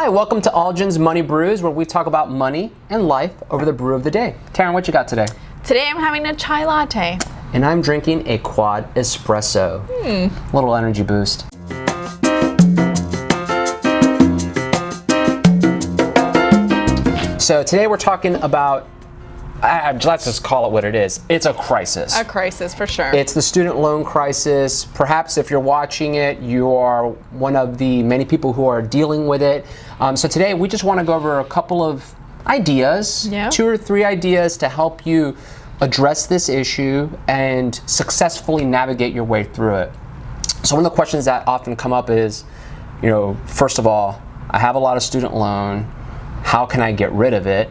Hi, welcome to AllGen's Money Brews, where we talk about money and life over the brew of the day. Karen, what you got today? Today I'm having a chai latte. And I'm drinking a quad espresso. Little energy boost. So today we're talking about, let's just call it what it is. It's a crisis. A crisis, for sure. It's the student loan crisis. Perhaps if you're watching it, you are one of the many people who are dealing with it. So today we just want to go over a couple of ideas, 2 or 3 ideas to help you address this issue and successfully navigate your way through it. So one of the questions that often come up is, first of all, I have a lot of student loan. How can I get rid of it?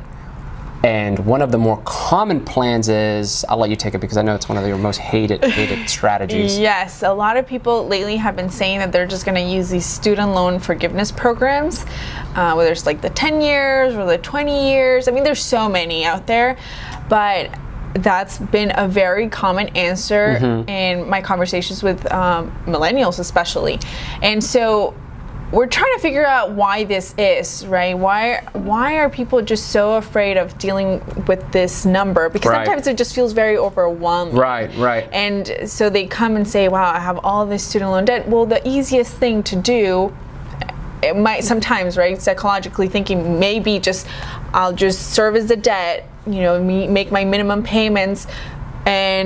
And one of the more common plans is, I'll let you take it because I know it's one of your most hated strategies. Yes, a lot of people lately have been saying that they're just going to use these student loan forgiveness programs, whether it's like the 10 years or the 20 years. I mean, there's so many out there, but that's been a very common answer in my conversations with millennials especially. And so we're trying to figure out why this is, right? Why are people just so afraid of dealing with this number? Because sometimes it just feels very overwhelming. Right. And so they come and say, wow, I have all this student loan debt. Well, the easiest thing to do, it might sometimes, right, psychologically thinking, maybe I'll just service the debt, make my minimum payments,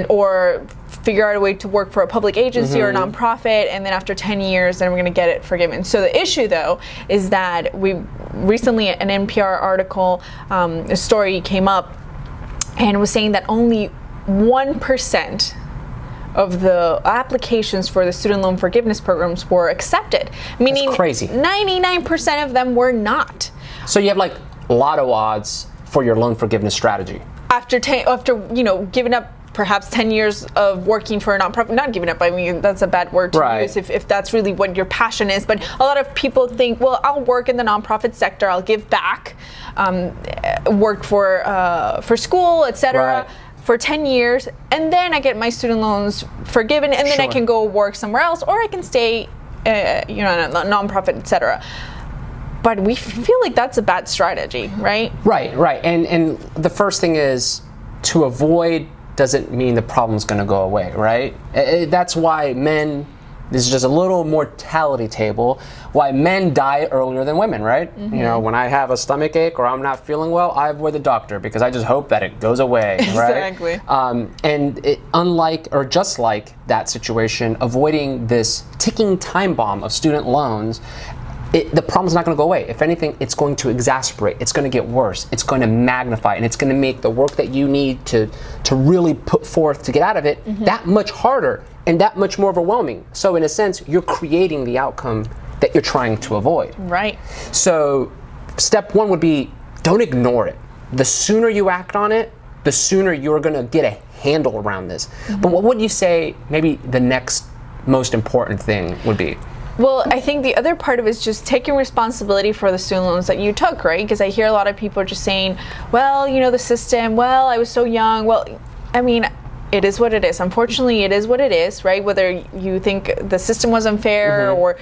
or figure out a way to work for a public agency or a nonprofit, and then after 10 years, then we're going to get it forgiven. So the issue, though, is that we recently, an NPR article, a story came up, and was saying that only 1% of the applications for the student loan forgiveness programs were accepted. Meaning, that's crazy. 99% of them were not. So you have like lotto odds for your loan forgiveness strategy. After giving up perhaps 10 years of working for a nonprofit, not giving up, I mean, that's a bad word to use if that's really what your passion is. But a lot of people think, well, I'll work in the nonprofit sector, I'll give back, work for school, etc. For 10 years, and then I get my student loans forgiven, and then I can go work somewhere else, or I can stay, in a nonprofit, etc. But we feel like that's a bad strategy, right? Right. And the first thing is, to avoid doesn't mean the problem's going to go away, right? That's why this is just a little mortality table, why men die earlier than women, right? When I have a stomach ache or I'm not feeling well, I avoid the doctor because I just hope that it goes away, right? Exactly. And just like that situation, avoiding this ticking time bomb of student loans, the problem's not going to go away. If anything, it's going to exacerbate. It's going to get worse. It's going to magnify, and it's going to make the work that you need to really put forth to get out of it that much harder and that much more overwhelming. So in a sense, you're creating the outcome that you're trying to avoid. Right. So step 1 would be, don't ignore it. The sooner you act on it, the sooner you're going to get a handle around this. But what would you say maybe the next most important thing would be? Well, I think the other part of it is just taking responsibility for the student loans that you took, right? Because I hear a lot of people just saying, well, the system, well, I was so young. Well, I mean, it is what it is. Unfortunately, it is what it is, right? Whether you think the system was unfair or,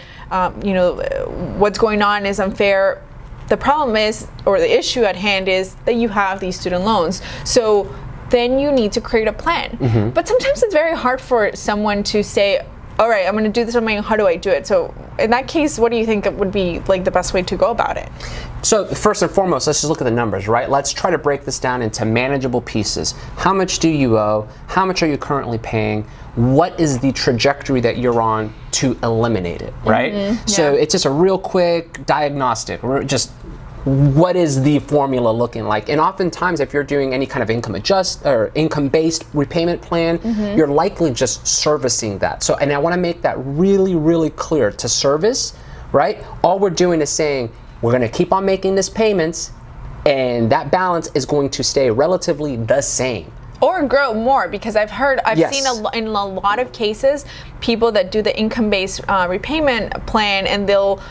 what's going on is unfair. The problem is, or the issue at hand is that you have these student loans. So then you need to create a plan. But sometimes it's very hard for someone to say, all right, I'm going to do this on my own. How do I do it? So in that case, what do you think would be like the best way to go about it? So first and foremost, let's just look at the numbers, right? Let's try to break this down into manageable pieces. How much do you owe? How much are you currently paying? What is the trajectory that you're on to eliminate it, right? So it's just a real quick diagnostic, just what is the formula looking like? And oftentimes, if you're doing any kind of income-based repayment plan, you're likely just servicing that. So, and I want to make that really, really clear. To service, right? All we're doing is saying we're going to keep on making these payments, and that balance is going to stay relatively the same. Or grow more, because I've seen in a lot of cases people that do the income-based repayment plan, and they'll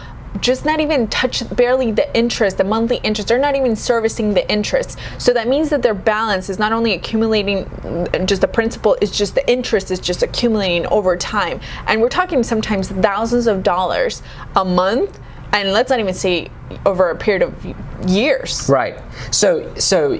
just not even touch barely the interest, the monthly interest. They're not even servicing the interest. So that means that their balance is not only accumulating just the principal, it's just the interest is just accumulating over time. And we're talking sometimes thousands of dollars a month and let's not even say over a period of years. Right. So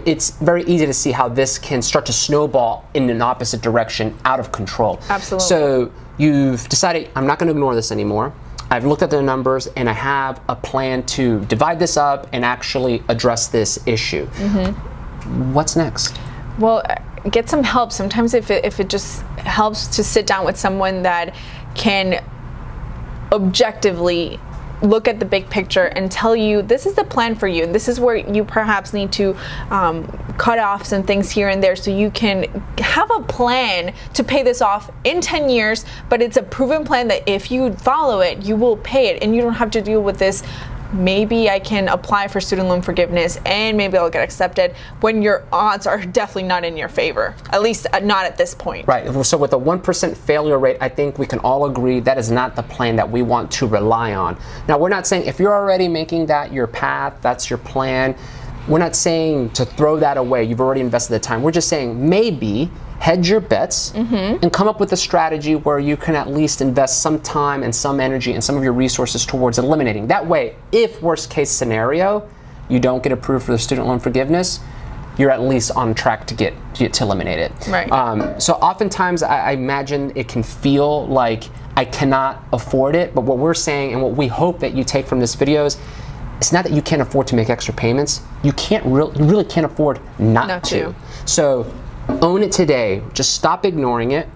it's very easy to see how this can start to snowball in an opposite direction, out of control. Absolutely. So you've decided, I'm not going to ignore this anymore. I've looked at the numbers and I have a plan to divide this up and actually address this issue. What's next? Well, get some help. Sometimes if it just helps to sit down with someone that can objectively look at the big picture and tell you this is the plan for you. This is where you perhaps need to cut off some things here and there so you can have a plan to pay this off in 10 years, but it's a proven plan that if you follow it, you will pay it and you don't have to deal with this. Maybe I can apply for student loan forgiveness and maybe I'll get accepted, when your odds are definitely not in your favor, at least not at this point. Right. So with a 1% failure rate, I think we can all agree that is not the plan that we want to rely on. Now, we're not saying if you're already making that your path, that's your plan, we're not saying to throw that away. You've already invested the time. We're just saying maybe hedge your bets and come up with a strategy where you can at least invest some time and some energy and some of your resources towards eliminating. That way, if worst case scenario, you don't get approved for the student loan forgiveness, you're at least on track to get to eliminate it. Right. So oftentimes I imagine it can feel like I cannot afford it, but what we're saying and what we hope that you take from this video is it's not that you can't afford to make extra payments. You really can't afford not to. So own it today. Just stop ignoring it.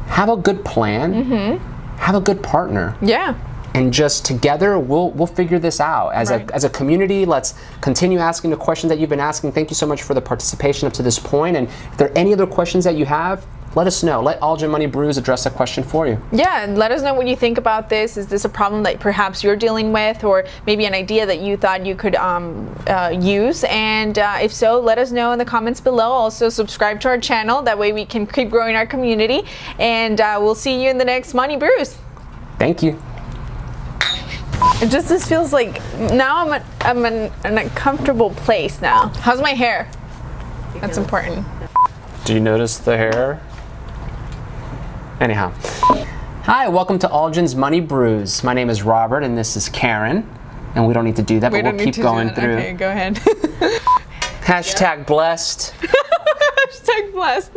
Have a good plan. Have a good partner. Yeah. And just together, we'll figure this out. As a community, let's continue asking the questions that you've been asking. Thank you so much for the participation up to this point. And if there are any other questions that you have, let us know. Let AllGen Money Brews address a question for you. Yeah, and let us know what you think about this. Is this a problem that perhaps you're dealing with, or maybe an idea that you thought you could use? And if so, let us know in the comments below. Also, subscribe to our channel. That way we can keep growing our community. And we'll see you in the next Money Brews. Thank you. This feels like now I'm in a comfortable place now. How's my hair? That's important. Do you notice the hair? Anyhow. Hi, welcome to AllGen's Money Brews. My name is Robert and this is Karen. And we don't need to do that, but we'll keep going through. Okay, go ahead. Hashtag blessed. Hashtag blessed.